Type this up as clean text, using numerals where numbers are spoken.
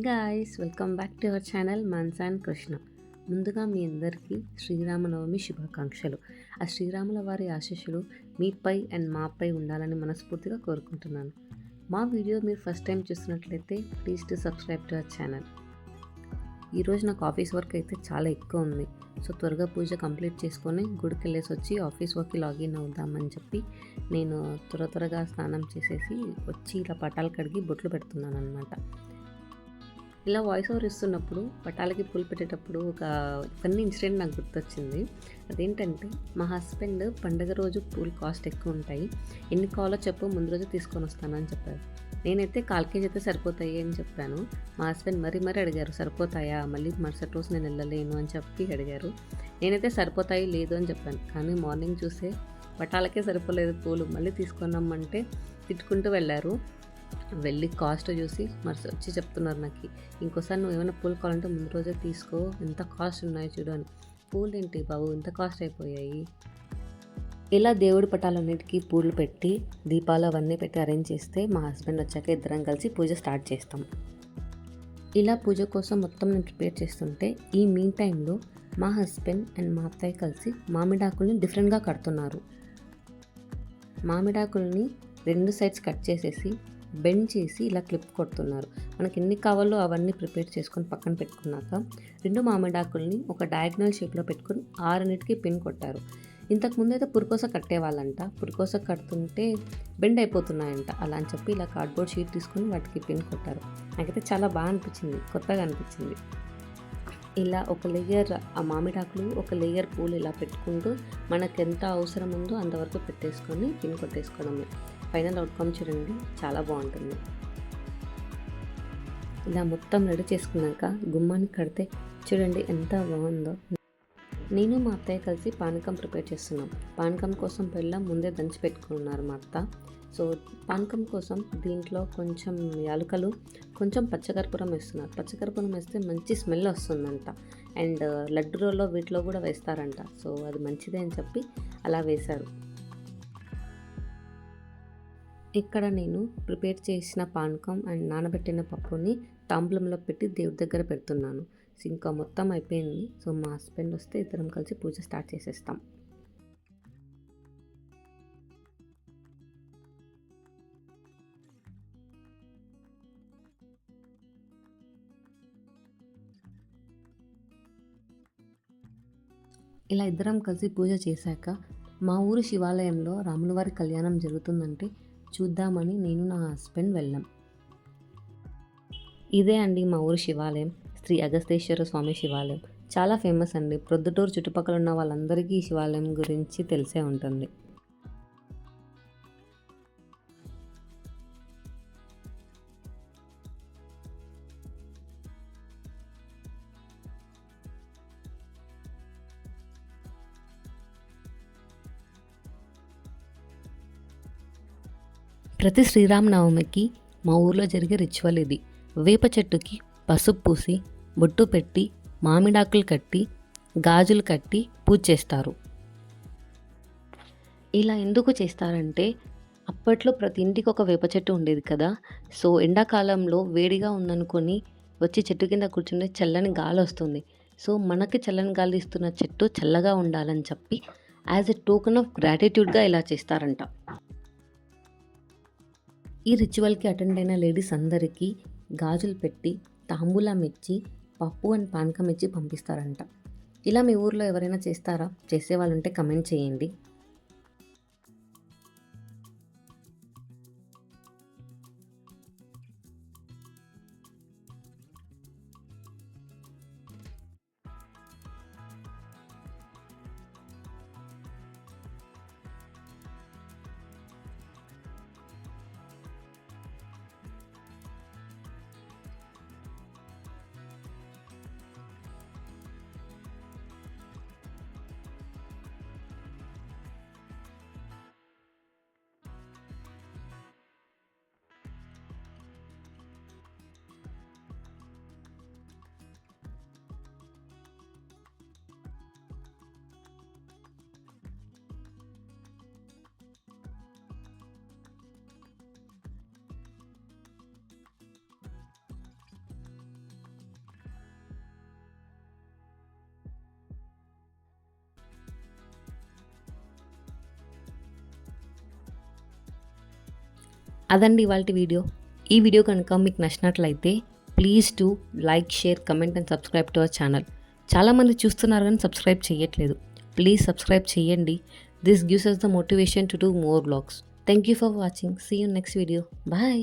Guys, welcome back to our channel Mansa and Krishna. ముందుగా మీ అందరికీ శ్రీరామనవమి శుభాకాంక్షలు. ఆ శ్రీరాముల వారి ఆశీస్సులు మీపై అండ్ మాపై ఉండాలని మనస్ఫూర్తిగా కోరుకుంటున్నాను. మా వీడియో మీరు ఫస్ట్ టైం చూస్తున్నట్లయితే please to subscribe to our channel. ఈరోజు నాకు ఆఫీస్ వర్క్ అయితే చాలా ఎక్కువ ఉంది. సో త్వరగా పూజ కంప్లీట్ చేసుకొని గుడికి వెళ్ళేసి వచ్చి ఆఫీస్ వర్క్కి లాగిన్ అవుదామని చెప్పి నేను త్వరగా స్నానం చేసేసి వచ్చి ఇలా పటాలు కడిగి బొట్లు పెడుతున్నాను అనమాట. ఇలా వాయిస్ ఓవర్ ఇస్తున్నప్పుడు పటాలకి పూలు పెట్టేటప్పుడు ఒక ఫన్నీ ఇన్సిడెంట్ నాకు గుర్తొచ్చింది. అదేంటంటే, మా హస్బెండ్ పండుగ రోజు పూలు కాస్ట్ ఎక్కువ ఉంటాయి, ఎన్ని కావాలో చెప్పు, ముందు రోజు తీసుకొని వస్తాను అని చెప్పారు. నేనైతే 1/4 కేజీ అయితే సరిపోతాయి అని చెప్పాను. మా హస్బెండ్ మరీ అడిగారు, సరిపోతాయా, మళ్ళీ మరుసటి రోజు నేను వెళ్ళలేను అని చెప్పి అడిగారు. నేనైతే సరిపోతాయి లేదు అని చెప్పాను. కానీ మార్నింగ్ చూస్తే పటాలకే సరిపోలేదు పూలు, మళ్ళీ తీసుకున్నామంటే తిట్టుకుంటూ వెళ్ళారు. వెళ్ళి కాస్ట్ చూసి వచ్చి చెప్తున్నారు నాకు, ఇంకోసారి నువ్వు ఏమైనా పూలు కావాలంటే ముందు రోజే తీసుకో, ఎంత కాస్ట్ ఉన్నాయి చూడు అని. పూలు ఏంటి బాబు ఇంత కాస్ట్ అయిపోయాయి. ఇలా దేవుడి పటాలన్నిటికీ పూలు పెట్టి దీపాలు అవన్నీ పెట్టి అరేంజ్ చేస్తే మా హస్బెండ్ వచ్చాక ఇద్దరం కలిసి పూజ స్టార్ట్ చేస్తాం. ఇలా పూజ కోసం మొత్తం నేను ప్రిపేర్ చేస్తుంటే ఈ మీన్ టైంలో మా హస్బెండ్ అండ్ మా అత్తయ్య కలిసి మామిడాకుల్ని డిఫరెంట్గా కడుతున్నారు. మామిడాకుల్ని 2 సైడ్స్ కట్ చేసేసి బెండ్ చేసి ఇలా క్లిప్ కొడుతున్నారు. మనకి ఎన్ని కావాలో అవన్నీ ప్రిపేర్ చేసుకొని పక్కన పెట్టుకున్నాక 2 మామిడాకుల్ని ఒక డయాగ్నల్ షేప్లో పెట్టుకొని 6 పిన్ కొట్టారు. ఇంతకుముందు అయితే పురుకోస కట్టేవాళ్ళంట, పురుకోస కడుతుంటే బెండ్ అయిపోతున్నాయంట. అలా అని చెప్పి ఇలా కార్డ్బోర్డ్ షీట్ తీసుకొని వాటికి పిన్ కొట్టారు. నాకైతే చాలా బాగా అనిపించింది, కొత్తగా అనిపించింది. ఇలా ఒక లేయర్ ఆ మామిడాకులు, ఒక లేయర్ పూలు ఇలా పెట్టుకుంటూ మనకు ఎంత అవసరం ఉందో అంతవరకు పెట్టేసుకొని పిన్ కొట్టేసుకోవడమే. ఫైనల్ అవుట్కమ్ చూడండి, చాలా బాగుంటుంది. ఇలా మొత్తం రెడీ చేసుకున్నాక గుమ్మానికి కడితే చూడండి ఎంత బాగుందో. నేను మా అత్తయ్య కలిసి పానకం ప్రిపేర్ చేస్తున్నాం. పానకం కోసం బెల్లం ముందే దంచి పెట్టుకున్నారు మా అత్త. సో పానకం కోసం దీంట్లో కొంచెం యాలకులు, కొంచెం పచ్చకర్పూరం వేస్తున్నారు. పచ్చకర్పూరం వేస్తే మంచి స్మెల్ వస్తుందంట. అండ్ లడ్డు రోల్లో వీటిలో కూడా వేస్తారంట. సో అది మంచిదే అని చెప్పి అలా వేశారు. ఇక్కడ నేను ప్రిపేర్ చేసిన పానకం అండ్ నానబెట్టిన పప్పుని తాంబూలంలో పెట్టి దేవుడి దగ్గర పెడుతున్నాను. ఇంకా మొత్తం అయిపోయింది. సో మా హస్బెండ్ వస్తే ఇద్దరం కలిసి పూజ స్టార్ట్ చేసేస్తాం. ఇలా ఇద్దరం కలిసి పూజ చేశాక మా ఊరు శివాలయంలో రాములవారి కళ్యాణం జరుగుతుందంటే చూద్దామని నేను నా హస్బెండ్ వెళ్ళాం. ఇదే అండి మా ఊరు శివాలయం, శ్రీ అగస్తేశ్వర స్వామి శివాలయం. చాలా ఫేమస్ అండి. ప్రొద్దుటూరు చుట్టుపక్కల ఉన్న వాళ్ళందరికీ ఈ శివాలయం గురించి తెలిసే ఉంటుంది. ప్రతి శ్రీరామనవమికి మా ఊర్లో జరిగే రిచువల్ ఇది. వేప చెట్టుకి పసుపు పూసి, బొట్టు పెట్టి, మామిడాకులు కట్టి, గాజులు కట్టి పూజ చేస్తారు. ఇలా ఎందుకు చేస్తారంటే, అప్పట్లో ప్రతి ఇంటికి ఒక వేప చెట్టు ఉండేది కదా. సో ఎండాకాలంలో వేడిగా ఉందనుకొని వచ్చి చెట్టు కింద కూర్చుంటే చల్లని గాలి వస్తుంది. సో మనకి చల్లని గాలి ఇస్తున్న చెట్టు చల్లగా ఉండాలని చెప్పి యాజ్ ఎ టోకెన్ ఆఫ్ గ్రాటిట్యూడ్గా ఇలా చేస్తారంట. ఈ రిచువల్కి అటెండ్ అయిన లేడీస్ అందరికీ గాజులు పెట్టి, తాంబూలం ఇచ్చి, పప్పు అండ్ పానకం ఇచ్చి పంపిస్తారంట. ఇలా మీ ఊర్లో ఎవరైనా చేస్తారా? చేసేవాళ్ళు ఉంటే కమెంట్ చేయండి. అదండి ఇవాల్టి వీడియో. ఈ వీడియో కనుక మీకు నచ్చినట్లయితే please do like, share, comment and subscribe to our channel. చాలామంది చూస్తున్నారు కానీ సబ్స్క్రైబ్ చేయట్లేదు. ప్లీజ్ సబ్స్క్రైబ్ చేయండి. This gives us the motivation to do more vlogs. Thank you for watching. See you next video. Bye.